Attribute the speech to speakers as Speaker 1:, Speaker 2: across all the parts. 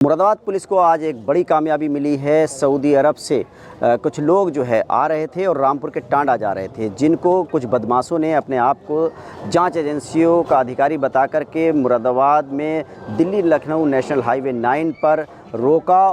Speaker 1: Moradabad police को आज एक बड़ी कामयाबी मिली है। सऊदी अरब से कुछ लोग जो है आ रहे थे और रामपुर के टांडा जा रहे थे, जिनको कुछ बदमाशों ने अपने आप को जांच एजेंसियों का अधिकारी बता करके मुरादाबाद में दिल्ली लखनऊ नेशनल हाईवे 9 पर रोका।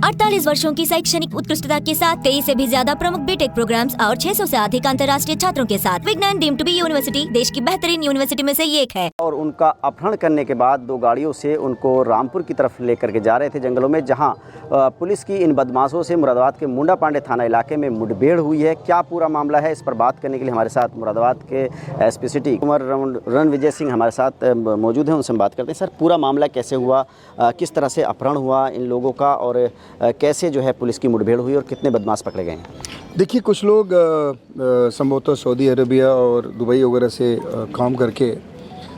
Speaker 2: 48 वर्षों की शैक्षणिक उत्कृष्टता के साथ 23 से भी ज्यादा प्रमुख बीटेक प्रोग्राम्स और 600 से अधिक अंतर्राष्ट्रीय छात्रों के साथ विज्ञान डीम्ड टू बी यूनिवर्सिटी देश की बेहतरीन यूनिवर्सिटी में से एक है।
Speaker 1: और उनका अपहरण करने के बाद 2 गाड़ियों से उनको रामपुर की तरफ लेकर के जा रहे थे जंगलों में, जहां पुलिस की इन बदमाशों से मुरादाबाद के मुंडा पांडे थाना इलाके में मुठभेड़ हुई है। क्या पूरा मामला है, इस पर बात करने के लिए हमारे साथ मुरादाबाद के एसपी सिटी कुमार रणविजय सिंह हमारे साथ मौजूद हैं। उनसे बात करते हैं। सर, पूरा मामला कैसे हुआ, किस तरह से अपहरण हुआ इन लोगों का और कैसे जो है पुलिस की मुठभेड़ हुई और कितने बदमाश पकड़े गए हैं?
Speaker 3: देखिए, कुछ लोग संभवतः सऊदी अरेबिया और दुबई वगैरह से काम करके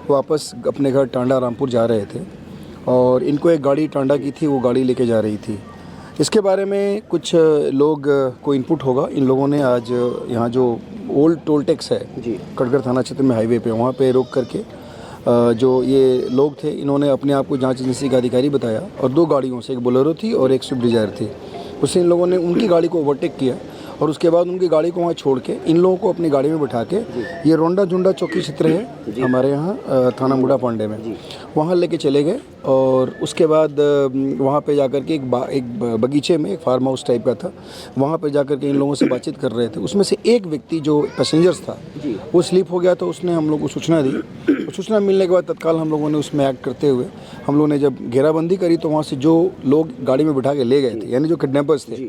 Speaker 3: वापस अपने घर टांडा रामपुर जा रहे थे और इनको एक गाड़ी टांडा की थी, वो गाड़ी लेके जा रही थी। इसके बारे में कुछ लोग को इनपुट होगा। इन लोगों ने आज यहाँ जो ओल्ड टोल टैक्स है जी, कटघर थाना क्षेत्र में हाईवे पे, वहाँ पे रोक करके जो ये लोग थे, इन्होंने अपने आप को जांच एजेंसी का अधिकारी बताया और 2 गाड़ियों से, एक बोलेरो थी और एक स्विफ्ट डिज़ायर थी, उससे इन लोगों ने उनकी गाड़ी को ओवरटेक किया और उसके बाद उनकी गाड़ी को वहाँ छोड़ के इन लोगों को अपनी गाड़ी में बिठा के ये रोंडा जुंडा चौकी क्षेत्र है हमारे यहाँ थाना मुंडा पांडे में, वहाँ लेके चले गए। और उसके बाद वहाँ पे जाकर के एक बगीचे में, एक फार्म हाउस टाइप का था, वहाँ पे जाकर के इन लोगों से बातचीत कर रहे थे। उसमें से एक व्यक्ति जो पैसेंजर्स था वो स्लिप हो गया, तो उसने हम लोग को सूचना दी। सूचना मिलने के बाद तत्काल हम लोगों ने उसमें एक्ट करते हुए हम लोगों ने जब घेराबंदी करी तो वहाँ से जो लोग गाड़ी में बिठा के ले गए थे, यानी जो किडनैपर्स थे,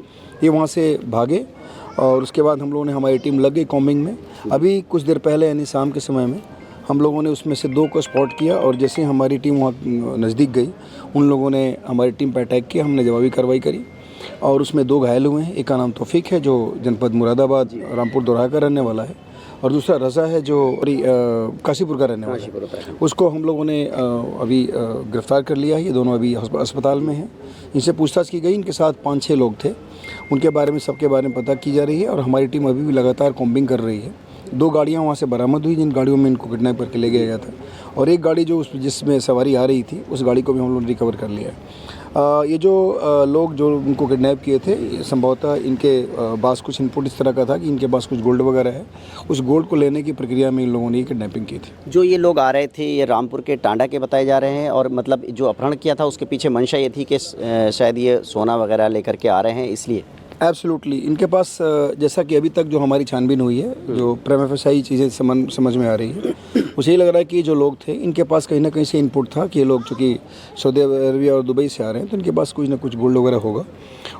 Speaker 3: ये वहाँ से भागे और उसके बाद हम लोगों ने, हमारी टीम लग गई कॉम्बिंग में। अभी कुछ देर पहले यानी शाम के समय में हम लोगों ने उसमें से 2 को स्पॉट किया और जैसे हमारी टीम वहाँ नज़दीक गई, उन लोगों ने हमारी टीम पर अटैक किया। हमने जवाबी कार्रवाई करी और उसमें 2 घायल हुए हैं। एक का नाम तौफीक है जो जनपद मुरादाबाद रामपुर दोराहा का रहने वाला है, और दूसरा रज़ा है जो काशीपुर का रहने वाला है। उसको हम लोगों ने अभी गिरफ्तार कर लिया है। ये दोनों अभी अस्पताल में हैं। इनसे पूछताछ की गई। इनके साथ 5-6 लोग थे, उनके बारे में, सबके बारे में पता की जा रही है और हमारी टीम अभी भी लगातार कॉम्बिंग कर रही है। 2 गाड़ियाँ वहाँ से बरामद हुई जिन गाड़ियों में इनको किडनैप करके ले गया गया था, और एक गाड़ी जो जिसमें सवारी आ रही थी, उस गाड़ी को भी हम लोगों ने रिकवर कर लिया है। ये जो लोग जो उनको किडनैप किए थे, संभवतः इनके पास कुछ इनपुट इस तरह का था कि इनके पास कुछ गोल्ड वगैरह है। उस गोल्ड को लेने की प्रक्रिया में इन लोगों ने किडनैपिंग की थी।
Speaker 1: जो ये लोग आ रहे थे, ये रामपुर के टांडा के बताए जा रहे हैं, और मतलब जो अपहरण किया था उसके पीछे मंशा ये थी कि शायद ये सोना वगैरह लेकर के आ रहे हैं, इसलिए।
Speaker 3: एब्सोल्युटली, इनके पास जैसा कि अभी तक जो हमारी छानबीन हुई है, जो प्रीमा फेसाई चीज़ें समझ में आ रही है, मुझे ये लग रहा है कि जो लोग थे, इनके पास कहीं ना कहीं से इनपुट था कि ये लोग चूँकि सऊदी अरबिया और दुबई से आ रहे हैं, तो इनके पास कुछ ना कुछ गोल्ड वगैरह होगा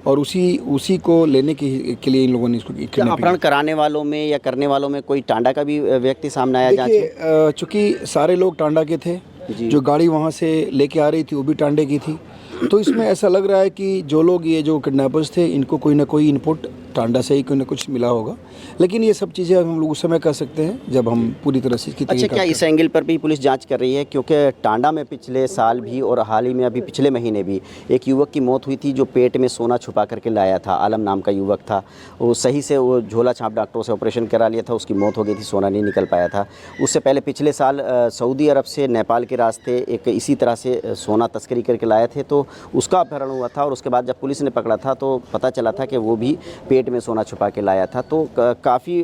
Speaker 3: और उसी को लेने के लिए इन लोगों ने इसको
Speaker 1: अपहरण कराने वालों में या करने वालों में कोई टांडा का भी व्यक्ति सामने आया?
Speaker 3: देखिए, चूँकि सारे लोग टांडा के थे, जो गाड़ी वहाँ से लेके आ रही थी वो भी टांडे की थी, तो इसमें ऐसा लग रहा है कि जो लोग, ये जो किडनैपर्स थे, इनको कोई ना कोई इनपुट टांडा से ही कोई ना कुछ मिला होगा। लेकिन ये सब चीज़ें हम लोग उस समय कर सकते हैं जब हम पूरी तरह से इसकी
Speaker 1: अच्छा, क्या इस एंगल पर भी पुलिस जांच कर रही है? क्योंकि टांडा में पिछले साल भी और हाल ही में अभी पिछले महीने भी एक युवक की मौत हुई थी जो पेट में सोना छुपा करके लाया था। आलम नाम का युवक था, वो सही से वो झोला छाप डॉक्टरों से ऑपरेशन करा लिया था, उसकी मौत हो गई थी, सोना नहीं निकल पाया था। उससे पहले पिछले साल सऊदी अरब से नेपाल के रास्ते एक इसी तरह से सोना तस्करी करके लाए थे, तो उसका अपहरण हुआ था और उसके बाद जब पुलिस ने पकड़ा था तो पता चला था कि वो भी पेट में सोना छुपा के लाया था। तो काफ़ी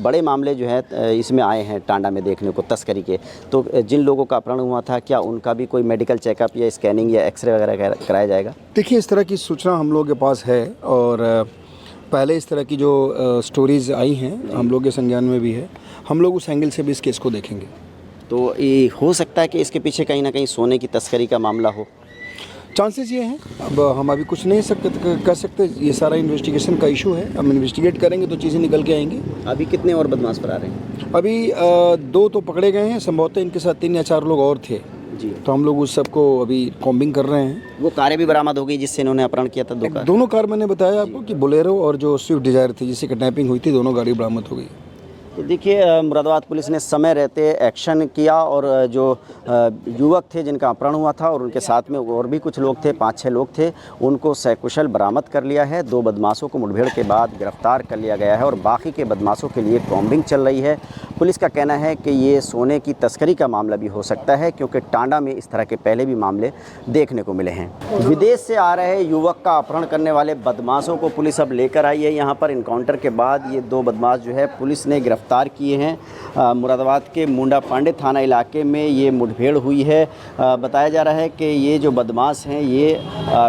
Speaker 1: बड़े मामले जो है इसमें आए हैं टांडा में देखने को, तस्करी के। तो जिन लोगों का अपहरण हुआ था, क्या उनका भी कोई मेडिकल चेकअप या स्कैनिंग या एक्सरे वगैरह कराया जाएगा?
Speaker 3: देखिए, इस तरह की सूचना हम लोगों के पास है और पहले इस तरह की जो स्टोरीज़ आई हैं हम लोग के संज्ञान में भी है। हम लोग उस एंगल से भी इस केस को देखेंगे।
Speaker 1: तो ये हो सकता है कि इसके पीछे कहीं ना कहीं सोने की तस्करी का मामला हो?
Speaker 3: चांसेस ये हैं। अब हम अभी कुछ नहीं कर सकते, ये सारा इन्वेस्टिगेशन का इशू है। हम इन्वेस्टिगेट करेंगे तो चीज़ें निकल के आएंगी।
Speaker 1: अभी कितने और बदमाश फरार हैं?
Speaker 3: अभी 2 तो पकड़े गए हैं, संभवतः इनके साथ 3 या 4 लोग और थे जी। तो हम लोग उस सबको अभी कॉम्बिंग कर रहे हैं।
Speaker 1: वो कारें भी बरामद हो गई जिससे इन्होंने अपहरण किया था?
Speaker 3: दोनों कार मैंने बताया आपको कि बोलेरो और जो स्विफ्ट डिज़ायर थी जिससे किडनैपिंग हुई थी, दोनों गाड़ी बरामद हो गई।
Speaker 1: तो देखिए मुरादाबाद पुलिस ने समय रहते एक्शन किया और जो युवक थे जिनका अपहरण हुआ था और उनके साथ में और भी कुछ लोग थे, 5-6 लोग थे, उनको सकुशल बरामद कर लिया है। 2 बदमाशों को मुठभेड़ के बाद गिरफ्तार कर लिया गया है और बाकी के बदमाशों के लिए कॉम्बिंग चल रही है। पुलिस का कहना है कि ये सोने की तस्करी का मामला भी हो सकता है, क्योंकि टांडा में इस तरह के पहले भी मामले देखने को मिले हैं। विदेश से आ रहे युवक का अपहरण करने वाले बदमाशों को पुलिस अब लेकर आई है। यहाँ पर इनकाउंटर के बाद ये 2 बदमाश जो है पुलिस ने गिरफ्तार किए हैं। मुरादाबाद के मुंडा पांडे थाना इलाके में ये मुठभेड़ हुई है। बताया जा रहा है कि ये जो बदमाश हैं ये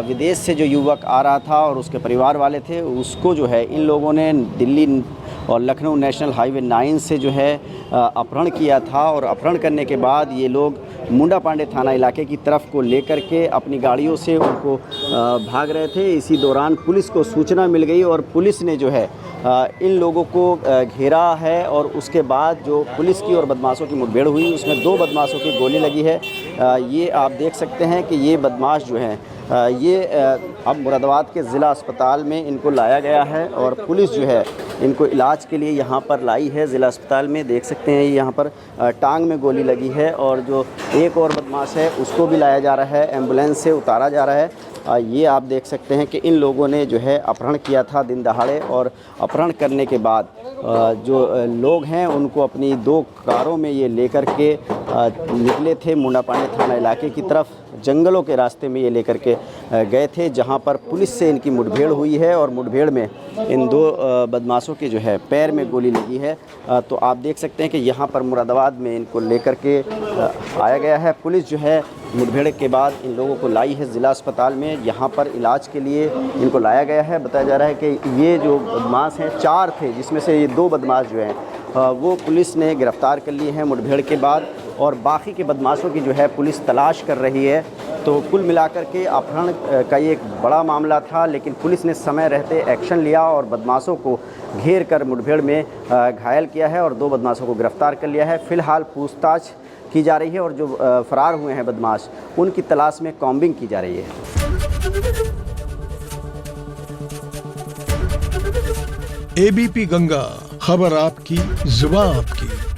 Speaker 1: विदेश से जो युवक आ रहा था और उसके परिवार वाले थे, उसको जो है इन लोगों ने दिल्ली और लखनऊ नेशनल हाईवे 9 से जो है अपहरण किया था और अपहरण करने के बाद ये लोग मुंडा पांडे थाना इलाके की तरफ को लेकर के अपनी गाड़ियों से उनको भाग रहे थे। इसी दौरान पुलिस को सूचना मिल गई और पुलिस ने जो है इन लोगों को घेरा है और उसके बाद जो पुलिस की और बदमाशों की मुठभेड़ हुई उसमें 2 बदमाशों की गोली लगी है। ये आप देख सकते हैं कि ये बदमाश जो हैं ये अब मुरादाबाद के ज़िला अस्पताल में इनको लाया गया है और पुलिस जो है इनको इलाज के लिए यहाँ पर लाई है ज़िला अस्पताल में। देख सकते हैं यहाँ पर टांग में गोली लगी है और जो एक और बदमाश है उसको भी लाया जा रहा है, एम्बुलेंस से उतारा जा रहा है। ये आप देख सकते हैं कि इन लोगों ने जो है अपहरण किया था दिन दहाड़े और अपहरण करने के बाद जो लोग हैं उनको अपनी 2 कारों में ये लेकर के निकले थे। मुंडा पांडे थाना इलाके की तरफ जंगलों के रास्ते में ये लेकर के गए थे, जहां पर पुलिस से इनकी मुठभेड़ हुई है और मुठभेड़ में इन 2 बदमाशों के जो है पैर में गोली लगी है। तो आप देख सकते हैं कि यहाँ पर मुरादाबाद में इनको लेकर के आया गया है। पुलिस जो है मुठभेड़ के बाद इन लोगों को लाई है ज़िला अस्पताल में, यहाँ पर इलाज के लिए इनको लाया गया है। बताया जा रहा है कि ये जो बदमाश हैं 4 थे, जिसमें से ये 2 बदमाश जो हैं वो पुलिस ने गिरफ़्तार कर लिए हैं मुठभेड़ के बाद और बाकी के बदमाशों की जो है पुलिस तलाश कर रही है। तो कुल मिलाकर के अपहरण का ये एक बड़ा मामला था, लेकिन पुलिस ने समय रहते एक्शन लिया और बदमाशों को घेर कर मुठभेड़ में घायल किया है और 2 बदमाशों को गिरफ़्तार कर लिया है। फ़िलहाल पूछताछ की जा रही है और जो फ़रार हुए हैं बदमाश उनकी तलाश में कॉम्बिंग की जा रही है।
Speaker 4: एबीपी गंगा, खबर आपकी, जुबान आपकी।